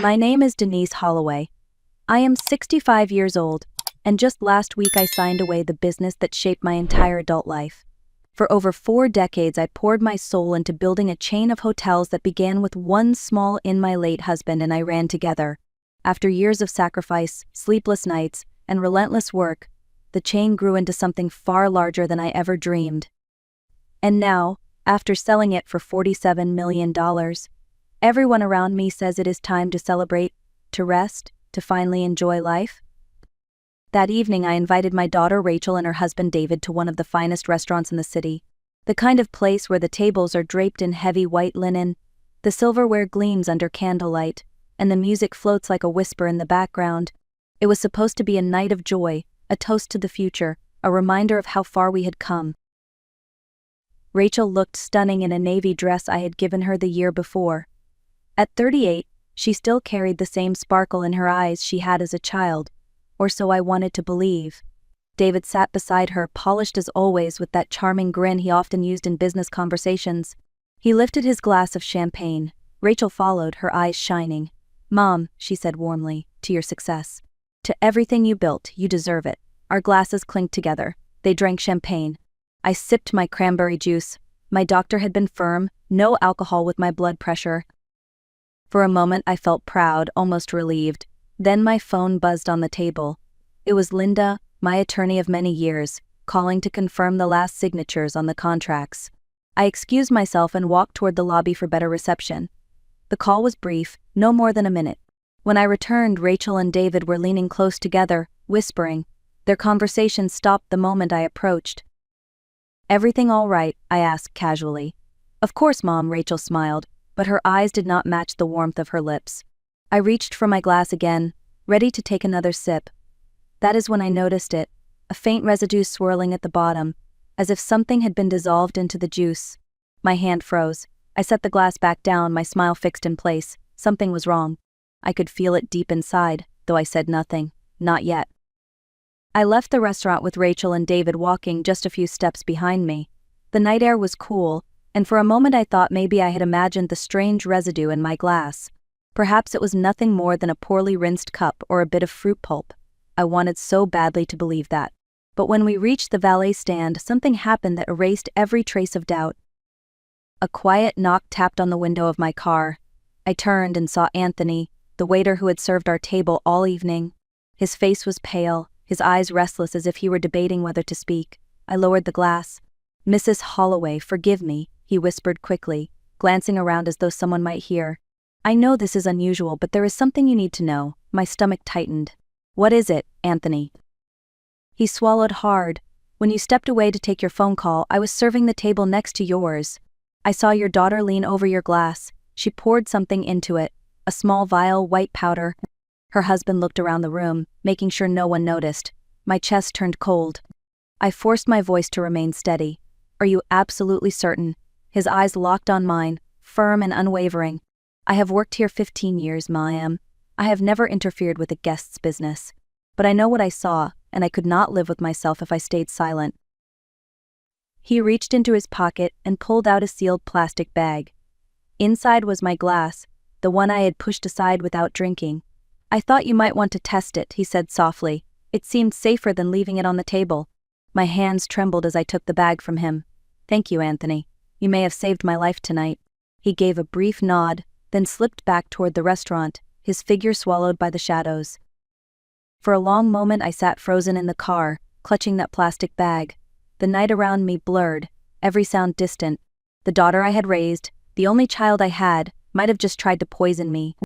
My name is Denise Holloway. I am 65 years old, and just last week I signed away the business that shaped my entire adult life. For over 4 decades, I poured my soul into building a chain of hotels that began with one small inn my late husband and I ran together. After years of sacrifice, sleepless nights, and relentless work, the chain grew into something far larger than I ever dreamed. And now, after selling it for $47 million, everyone around me says it is time to celebrate, to rest, to finally enjoy life. That evening I invited my daughter Rachel and her husband David to one of the finest restaurants in the city. The kind of place where the tables are draped in heavy white linen, the silverware gleams under candlelight, and the music floats like a whisper in the background. It was supposed to be a night of joy, a toast to the future, a reminder of how far we had come. Rachel looked stunning in a navy dress I had given her the year before. At 38, she still carried the same sparkle in her eyes she had as a child, or so I wanted to believe. David sat beside her, polished as always with that charming grin he often used in business conversations. He lifted his glass of champagne. Rachel followed, her eyes shining. "Mom," she said warmly, "to your success. To everything you built, you deserve it." Our glasses clinked together. They drank champagne. I sipped my cranberry juice. My doctor had been firm, no alcohol with my blood pressure. For a moment I felt proud, almost relieved. Then my phone buzzed on the table. It was Linda, my attorney of many years, calling to confirm the last signatures on the contracts. I excused myself and walked toward the lobby for better reception. The call was brief, no more than a minute. When I returned, Rachel and David were leaning close together, whispering. Their conversation stopped the moment I approached. "Everything all right?" I asked casually. "Of course, Mom," Rachel smiled, but her eyes did not match the warmth of her lips. I reached for my glass again, ready to take another sip. That is when I noticed it, a faint residue swirling at the bottom, as if something had been dissolved into the juice. My hand froze. I set the glass back down, my smile fixed in place. Something was wrong. I could feel it deep inside, though I said nothing. Not yet. I left the restaurant with Rachel and David walking just a few steps behind me. The night air was cool, and for a moment I thought maybe I had imagined the strange residue in my glass. Perhaps it was nothing more than a poorly rinsed cup or a bit of fruit pulp. I wanted so badly to believe that. But when we reached the valet stand, something happened that erased every trace of doubt. A quiet knock tapped on the window of my car. I turned and saw Anthony, the waiter who had served our table all evening. His face was pale, his eyes restless as if he were debating whether to speak. I lowered the glass. "Mrs. Holloway, forgive me," he whispered quickly, glancing around as though someone might hear. "I know this is unusual, but there is something you need to know." My stomach tightened. "What is it, Anthony?" He swallowed hard. "When you stepped away to take your phone call, I was serving the table next to yours. I saw your daughter lean over your glass. She poured something into it, a small vial, white powder." Her husband looked around the room, making sure no one noticed. My chest turned cold. I forced my voice to remain steady. "Are you absolutely certain?" His eyes locked on mine, firm and unwavering. "I have worked here 15 years, ma'am. I have never interfered with a guest's business. But I know what I saw, and I could not live with myself if I stayed silent." He reached into his pocket and pulled out a sealed plastic bag. Inside was my glass, the one I had pushed aside without drinking. "I thought you might want to test it," he said softly. "It seemed safer than leaving it on the table." My hands trembled as I took the bag from him. "Thank you, Anthony. You may have saved my life tonight." He gave a brief nod, then slipped back toward the restaurant, his figure swallowed by the shadows. For a long moment I sat frozen in the car, clutching that plastic bag. The night around me blurred, every sound distant. The daughter I had raised, the only child I had, might have just tried to poison me.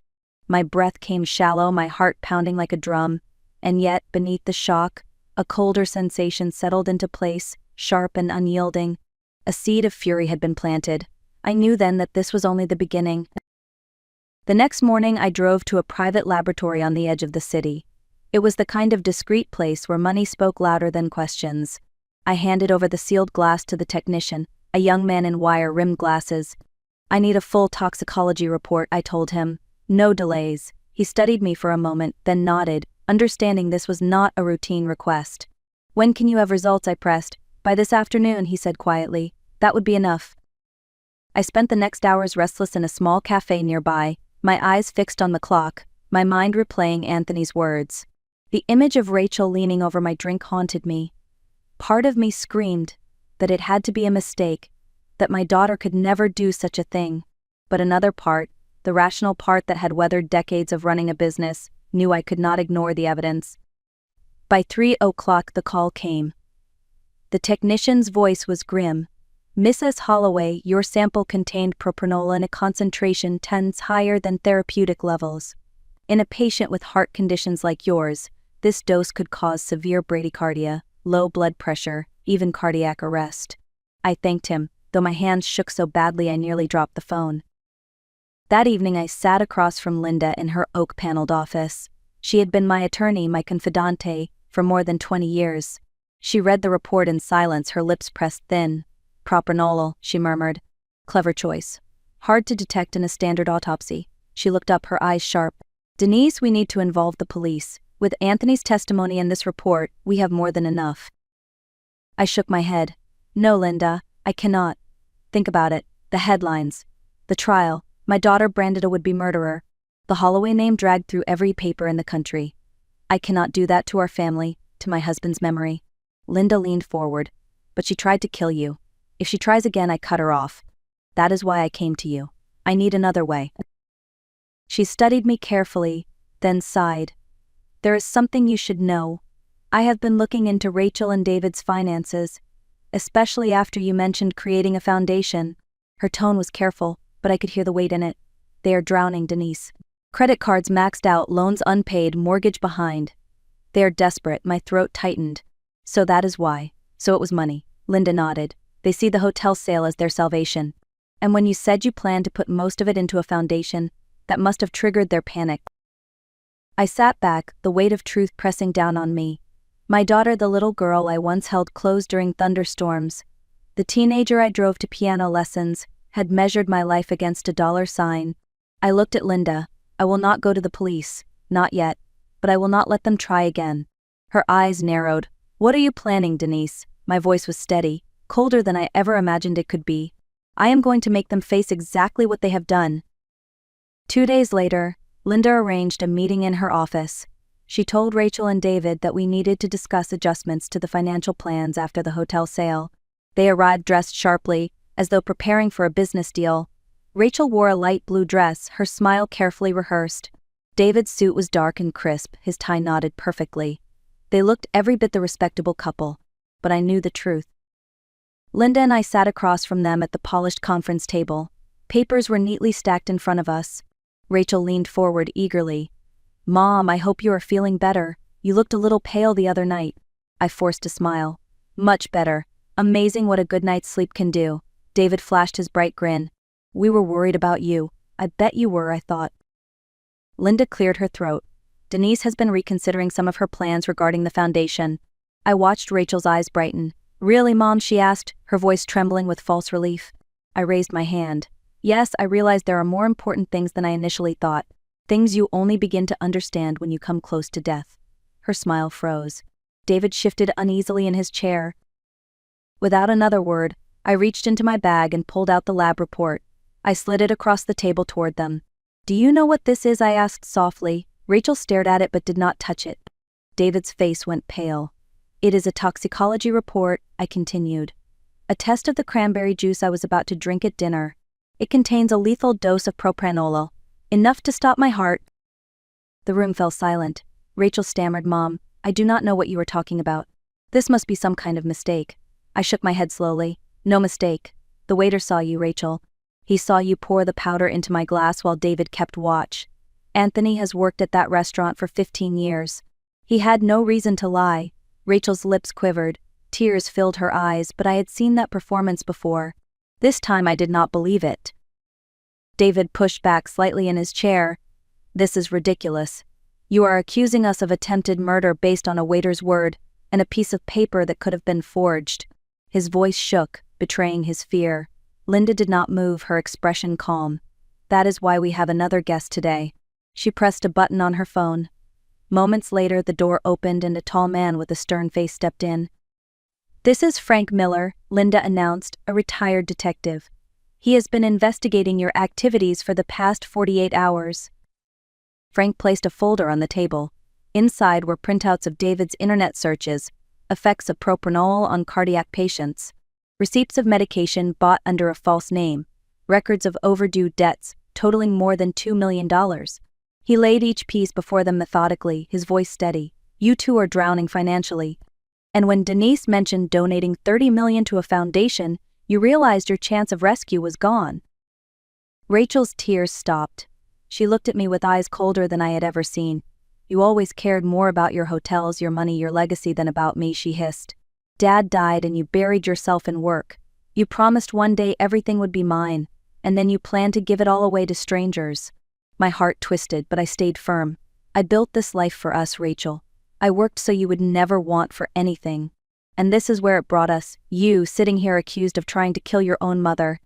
My breath came shallow, my heart pounding like a drum. And yet, beneath the shock, a colder sensation settled into place, sharp and unyielding. A seed of fury had been planted. I knew then that this was only the beginning. The next morning I drove to a private laboratory on the edge of the city. It was the kind of discreet place where money spoke louder than questions. I handed over the sealed glass to the technician, a young man in wire-rimmed glasses. "I need a full toxicology report," I told him. "No delays." He studied me for a moment, then nodded, understanding this was not a routine request. "When can you have results?" I pressed. "By this afternoon," he said quietly. "That would be enough." I spent the next hours restless in a small cafe nearby, my eyes fixed on the clock, my mind replaying Anthony's words. The image of Rachel leaning over my drink haunted me. Part of me screamed that it had to be a mistake, that my daughter could never do such a thing. But another part, the rational part that had weathered decades of running a business, knew I could not ignore the evidence. By 3:00 the call came. The technician's voice was grim. "Mrs. Holloway, your sample contained propranolol in a concentration 10s higher than therapeutic levels. In a patient with heart conditions like yours, this dose could cause severe bradycardia, low blood pressure, even cardiac arrest." I thanked him, though my hands shook so badly I nearly dropped the phone. That evening I sat across from Linda in her oak-paneled office. She had been my attorney, my confidante, for more than 20 years. She read the report in silence, her lips pressed thin. "Propranolol," she murmured. "Clever choice. Hard to detect in a standard autopsy." She looked up, her eyes sharp. "Denise, we need to involve the police. With Anthony's testimony in this report, we have more than enough." I shook my head. "No, Linda, I cannot. Think about it. The headlines. The trial. My daughter branded a would-be murderer. The Holloway name dragged through every paper in the country. I cannot do that to our family, to my husband's memory." Linda leaned forward. "But she tried to kill you. If she tries again, I cut her off. That is why I came to you. I need another way." She studied me carefully, then sighed. "There is something you should know. I have been looking into Rachel and David's finances, especially after you mentioned creating a foundation." Her tone was careful, but I could hear the weight in it. "They are drowning, Denise. Credit cards maxed out, loans unpaid, mortgage behind. They are desperate." My throat tightened. "So that is why." "So it was money." Linda nodded. "They see the hotel sale as their salvation. And when you said you planned to put most of it into a foundation, that must have triggered their panic." I sat back, the weight of truth pressing down on me. My daughter, the little girl I once held close during thunderstorms, the teenager I drove to piano lessons, had measured my life against a dollar sign. I looked at Linda. "I will not go to the police, not yet, but I will not let them try again." Her eyes narrowed. "What are you planning, Denise?" My voice was steady, colder than I ever imagined it could be. "I am going to make them face exactly what they have done." 2 days later, Linda arranged a meeting in her office. She told Rachel and David that we needed to discuss adjustments to the financial plans after the hotel sale. They arrived dressed sharply, as though preparing for a business deal. Rachel wore a light blue dress, her smile carefully rehearsed. David's suit was dark and crisp, his tie knotted perfectly. They looked every bit the respectable couple, but I knew the truth. Linda and I sat across from them at the polished conference table. Papers were neatly stacked in front of us. Rachel leaned forward eagerly. "Mom, I hope you are feeling better. You looked a little pale the other night." I forced a smile. "Much better. Amazing what a good night's sleep can do." David flashed his bright grin. "We were worried about you." "I bet you were," I thought. Linda cleared her throat. "Denise has been reconsidering some of her plans regarding the foundation." I watched Rachel's eyes brighten. "Really, Mom?" she asked, her voice trembling with false relief. I raised my hand. "Yes, I realize there are more important things than I initially thought. Things you only begin to understand when you come close to death." Her smile froze. David shifted uneasily in his chair. Without another word, I reached into my bag and pulled out the lab report. I slid it across the table toward them. "Do you know what this is?" I asked softly. Rachel stared at it but did not touch it. David's face went pale. "It is a toxicology report," I continued. "A test of the cranberry juice I was about to drink at dinner. It contains a lethal dose of propranolol, enough to stop my heart." The room fell silent. Rachel stammered, "Mom, I do not know what you are talking about. This must be some kind of mistake." I shook my head slowly. "No mistake. The waiter saw you, Rachel. He saw you pour the powder into my glass while David kept watch. Anthony has worked at that restaurant for 15 years. He had no reason to lie." Rachel's lips quivered. Tears filled her eyes, but I had seen that performance before. This time I did not believe it. David pushed back slightly in his chair. "This is ridiculous. You are accusing us of attempted murder based on a waiter's word, and a piece of paper that could have been forged." His voice shook, betraying his fear. Linda did not move, her expression calm. "That is why we have another guest today." She pressed a button on her phone. Moments later, the door opened and a tall man with a stern face stepped in. "This is Frank Miller," Linda announced, "a retired detective." He has been investigating your activities for the past 48 hours. Frank placed a folder on the table. Inside were printouts of David's internet searches, effects of propranolol on cardiac patients, receipts of medication bought under a false name, records of overdue debts totaling more than $2 million. He laid each piece before them methodically, his voice steady. You two are drowning financially. And when Denise mentioned donating $30 million to a foundation, you realized your chance of rescue was gone. Rachel's tears stopped. She looked at me with eyes colder than I had ever seen. You always cared more about your hotels, your money, your legacy than about me, she hissed. Dad died and you buried yourself in work. You promised one day everything would be mine, and then you planned to give it all away to strangers. My heart twisted, but I stayed firm. I built this life for us, Rachel. I worked so you would never want for anything. And this is where it brought us, you sitting here accused of trying to kill your own mother.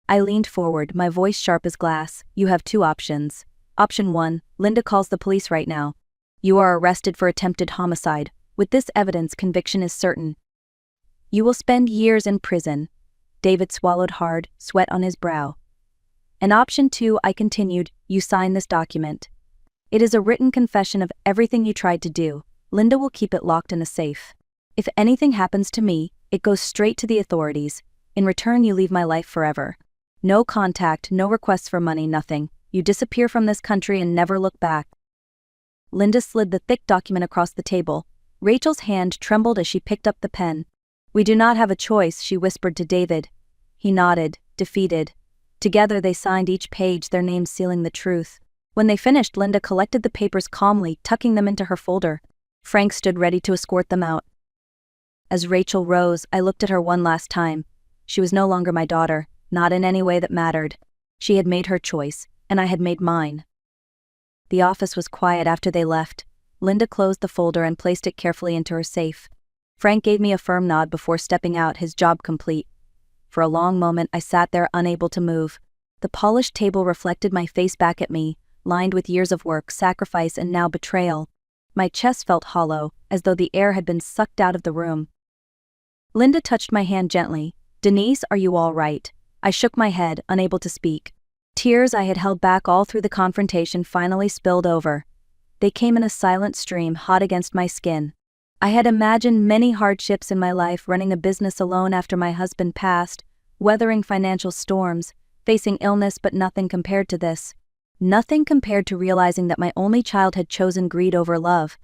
I leaned forward, my voice sharp as glass. You have two options. Option 1, Linda calls the police right now. You are arrested for attempted homicide. With this evidence, conviction is certain. You will spend years in prison. David swallowed hard, sweat on his brow. And option 2, I continued, you sign this document. It is a written confession of everything you tried to do. Linda will keep it locked in a safe. If anything happens to me, it goes straight to the authorities. In return, you leave my life forever. No contact, no requests for money, nothing. You disappear from this country and never look back. Linda slid the thick document across the table. Rachel's hand trembled as she picked up the pen. We do not have a choice, she whispered to David. He nodded, defeated. Together they signed each page, their names sealing the truth. When they finished, Linda collected the papers calmly, tucking them into her folder. Frank stood ready to escort them out. As Rachel rose, I looked at her one last time. She was no longer my daughter, not in any way that mattered. She had made her choice, and I had made mine. The office was quiet after they left. Linda closed the folder and placed it carefully into her safe. Frank gave me a firm nod before stepping out, his job complete. For a long moment, I sat there unable to move. The polished table reflected my face back at me, lined with years of work, sacrifice, and now betrayal. My chest felt hollow, as though the air had been sucked out of the room. Linda touched my hand gently. Denise, are you all right? I shook my head, unable to speak. Tears I had held back all through the confrontation finally spilled over. They came in a silent stream, hot against my skin. I had imagined many hardships in my life, running a business alone after my husband passed, weathering financial storms, facing illness, but nothing compared to this. Nothing compared to realizing that my only child had chosen greed over love.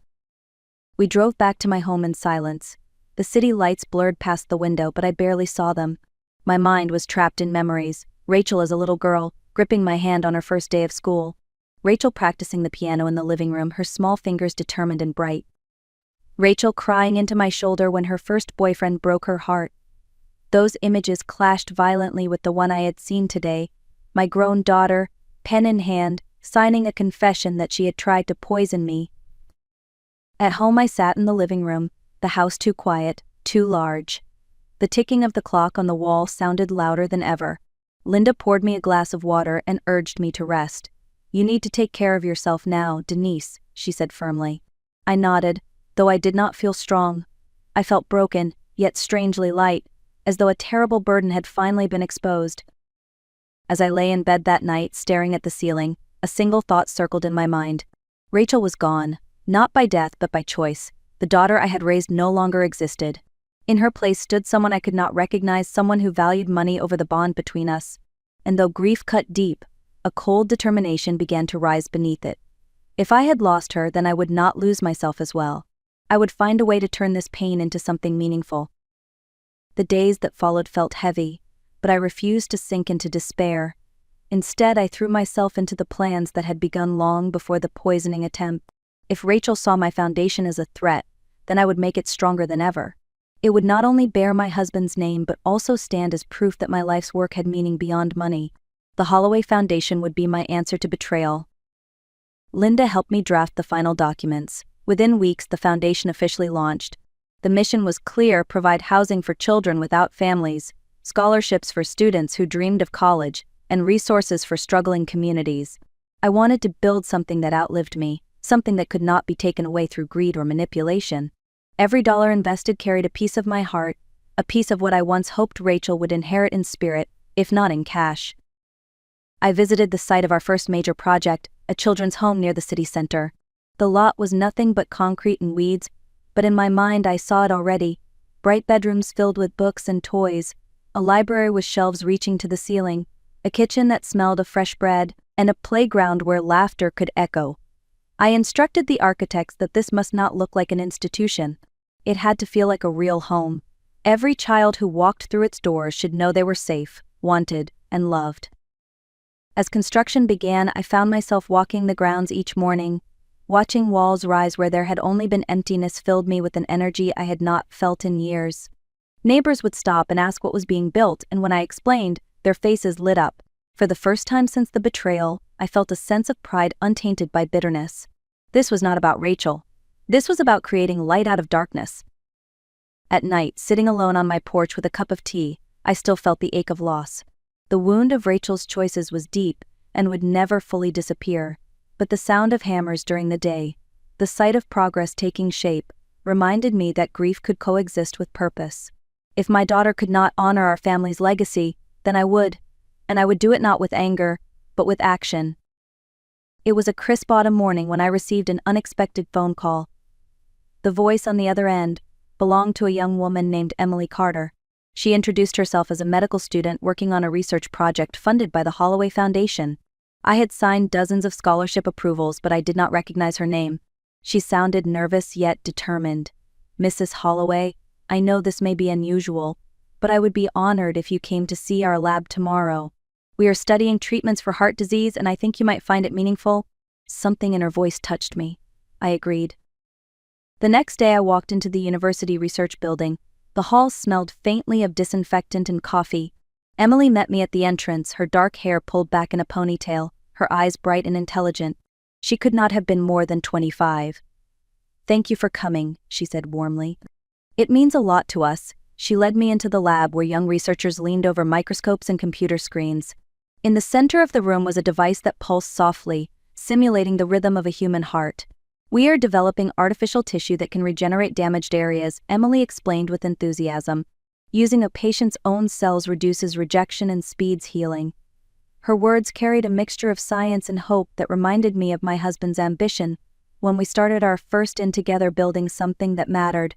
We drove back to my home in silence. The city lights blurred past the window, but I barely saw them. My mind was trapped in memories. Rachel as a little girl, gripping my hand on her first day of school. Rachel practicing the piano in the living room, her small fingers determined and bright. Rachel crying into my shoulder when her first boyfriend broke her heart. Those images clashed violently with the one I had seen today. My grown daughter, pen in hand, signing a confession that she had tried to poison me. At home I sat in the living room, the house too quiet, too large. The ticking of the clock on the wall sounded louder than ever. Linda poured me a glass of water and urged me to rest. You need to take care of yourself now, Denise, she said firmly. I nodded, though I did not feel strong. I felt broken, yet strangely light, as though a terrible burden had finally been exposed. As I lay in bed that night, staring at the ceiling, a single thought circled in my mind. Rachel was gone, not by death but by choice. The daughter I had raised no longer existed. In her place stood someone I could not recognize, someone who valued money over the bond between us. And though grief cut deep, a cold determination began to rise beneath it. If I had lost her, then I would not lose myself as well. I would find a way to turn this pain into something meaningful. The days that followed felt heavy, but I refused to sink into despair. Instead, I threw myself into the plans that had begun long before the poisoning attempt. If Rachel saw my foundation as a threat, then I would make it stronger than ever. It would not only bear my husband's name but also stand as proof that my life's work had meaning beyond money. The Holloway Foundation would be my answer to betrayal. Linda helped me draft the final documents. Within weeks, the foundation officially launched. The mission was clear: provide housing for children without families, scholarships for students who dreamed of college, and resources for struggling communities. I wanted to build something that outlived me, something that could not be taken away through greed or manipulation. Every dollar invested carried a piece of my heart, a piece of what I once hoped Rachel would inherit in spirit, if not in cash. I visited the site of our first major project, a children's home near the city center. The lot was nothing but concrete and weeds, but in my mind I saw it already. Bright bedrooms filled with books and toys, a library with shelves reaching to the ceiling, a kitchen that smelled of fresh bread, and a playground where laughter could echo. I instructed the architects that this must not look like an institution. It had to feel like a real home. Every child who walked through its doors should know they were safe, wanted, and loved. As construction began, I found myself walking the grounds each morning. Watching walls rise where there had only been emptiness filled me with an energy I had not felt in years. Neighbors would stop and ask what was being built, and when I explained, their faces lit up. For the first time since the betrayal, I felt a sense of pride untainted by bitterness. This was not about Rachel. This was about creating light out of darkness. At night, sitting alone on my porch with a cup of tea, I still felt the ache of loss. The wound of Rachel's choices was deep and would never fully disappear, but the sound of hammers during the day, the sight of progress taking shape, reminded me that grief could coexist with purpose. If my daughter could not honor our family's legacy, then I would, and I would do it not with anger, but with action. It was a crisp autumn morning when I received an unexpected phone call. The voice on the other end belonged to a young woman named Emily Carter. She introduced herself as a medical student working on a research project funded by the Holloway Foundation. I had signed dozens of scholarship approvals, but I did not recognize her name. She sounded nervous yet determined. "Mrs. Holloway, I know this may be unusual, but I would be honored if you came to see our lab tomorrow. We are studying treatments for heart disease, and I think you might find it meaningful." Something in her voice touched me. I agreed. The next day I walked into the university research building. The halls smelled faintly of disinfectant and coffee. Emily met me at the entrance, her dark hair pulled back in a ponytail, her eyes bright and intelligent. She could not have been more than 25. "Thank you for coming," she said warmly. "It means a lot to us." She led me into the lab where young researchers leaned over microscopes and computer screens. In the center of the room was a device that pulsed softly, simulating the rhythm of a human heart. "We are developing artificial tissue that can regenerate damaged areas," Emily explained with enthusiasm. "Using a patient's own cells reduces rejection and speeds healing." Her words carried a mixture of science and hope that reminded me of my husband's ambition when we started our first in together building something that mattered.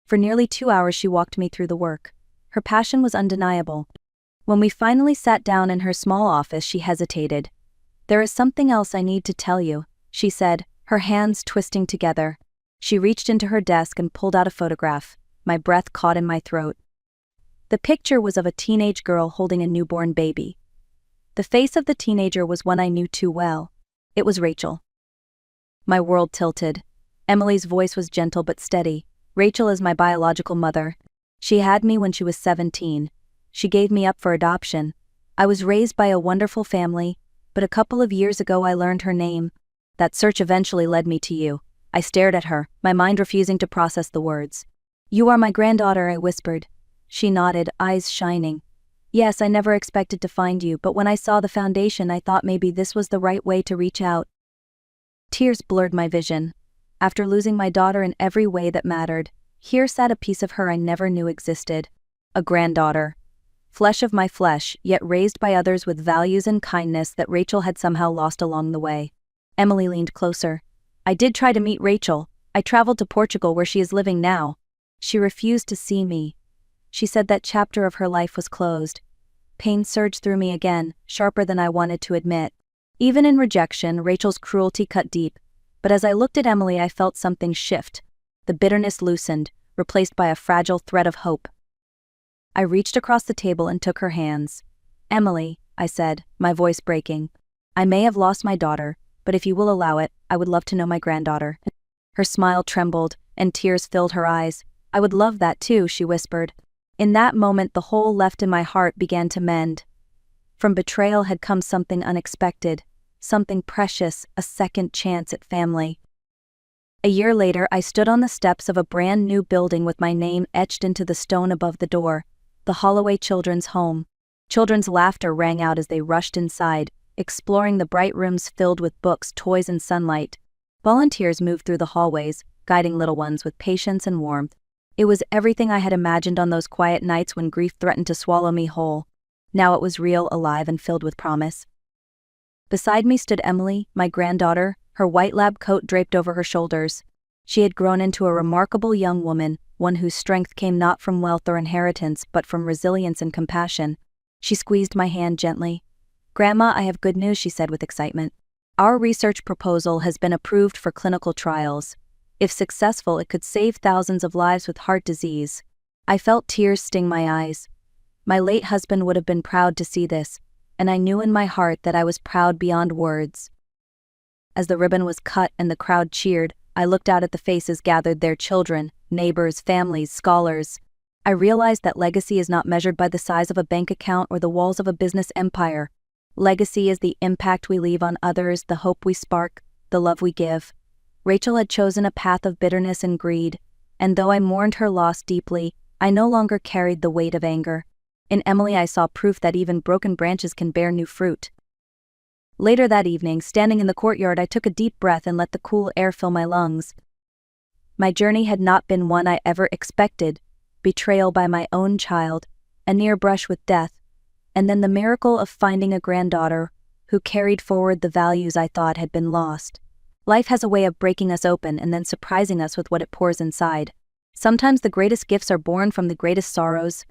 For nearly 2 hours she walked me through the work. Her passion was undeniable. When we finally sat down in her small office, she hesitated. "There is something else I need to tell you," she said, her hands twisting together. She reached into her desk and pulled out a photograph. My breath caught in my throat. The picture was of a teenage girl holding a newborn baby. The face of the teenager was one I knew too well. It was Rachel. My world tilted. Emily's voice was gentle but steady. "Rachel is my biological mother. She had me when she was 17. She gave me up for adoption. I was raised by a wonderful family, but a couple of years ago I learned her name. That search eventually led me to you." I stared at her, my mind refusing to process the words. "You are my granddaughter," I whispered. She nodded, eyes shining. "Yes, I never expected to find you, but when I saw the foundation I thought maybe this was the right way to reach out." Tears blurred my vision. After losing my daughter in every way that mattered, here sat a piece of her I never knew existed. A granddaughter. Flesh of my flesh, yet raised by others with values and kindness that Rachel had somehow lost along the way. Emily leaned closer. "I did try to meet Rachel. I traveled to Portugal where she is living now. She refused to see me. She said that chapter of her life was closed." Pain surged through me again, sharper than I wanted to admit. Even in rejection, Rachel's cruelty cut deep. But as I looked at Emily, I felt something shift. The bitterness loosened, replaced by a fragile thread of hope. I reached across the table and took her hands. "Emily," I said, my voice breaking, "I may have lost my daughter, but if you will allow it, I would love to know my granddaughter." Her smile trembled, and tears filled her eyes. "I would love that too," she whispered. In that moment, the hole left in my heart began to mend. From betrayal had come something unexpected, something precious, a second chance at family. A year later, I stood on the steps of a brand new building with my name etched into the stone above the door, the Holloway Children's Home. Children's laughter rang out as they rushed inside, exploring the bright rooms filled with books, toys, and sunlight. Volunteers moved through the hallways, guiding little ones with patience and warmth. It was everything I had imagined on those quiet nights when grief threatened to swallow me whole. Now it was real, alive, and filled with promise. Beside me stood Emily, my granddaughter, her white lab coat draped over her shoulders. She had grown into a remarkable young woman, one whose strength came not from wealth or inheritance but from resilience and compassion. She squeezed my hand gently. "Grandma, I have good news," she said with excitement. "Our research proposal has been approved for clinical trials. If successful, it could save thousands of lives with heart disease." I felt tears sting my eyes. My late husband would have been proud to see this, and I knew in my heart that I was proud beyond words. As the ribbon was cut and the crowd cheered, I looked out at the faces gathered there: children, neighbors, families, scholars. I realized that legacy is not measured by the size of a bank account or the walls of a business empire. Legacy is the impact we leave on others, the hope we spark, the love we give. Rachel had chosen a path of bitterness and greed, and though I mourned her loss deeply, I no longer carried the weight of anger. In Emily I saw proof that even broken branches can bear new fruit. Later that evening, standing in the courtyard, I took a deep breath and let the cool air fill my lungs. My journey had not been one I ever expected: betrayal by my own child, a near brush with death, and then the miracle of finding a granddaughter who carried forward the values I thought had been lost. Life has a way of breaking us open and then surprising us with what it pours inside. Sometimes the greatest gifts are born from the greatest sorrows.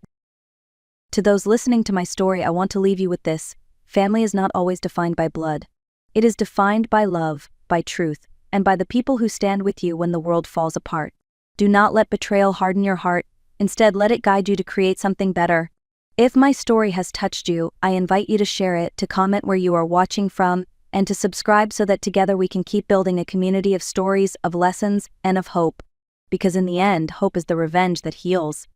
To those listening to my story, I want to leave you with this: family is not always defined by blood. It is defined by love, by truth, and by the people who stand with you when the world falls apart. Do not let betrayal harden your heart. Instead, let it guide you to create something better. If my story has touched you, I invite you to share it, to comment where you are watching from, and to subscribe so that together we can keep building a community of stories, of lessons, and of hope. Because in the end, hope is the revenge that heals.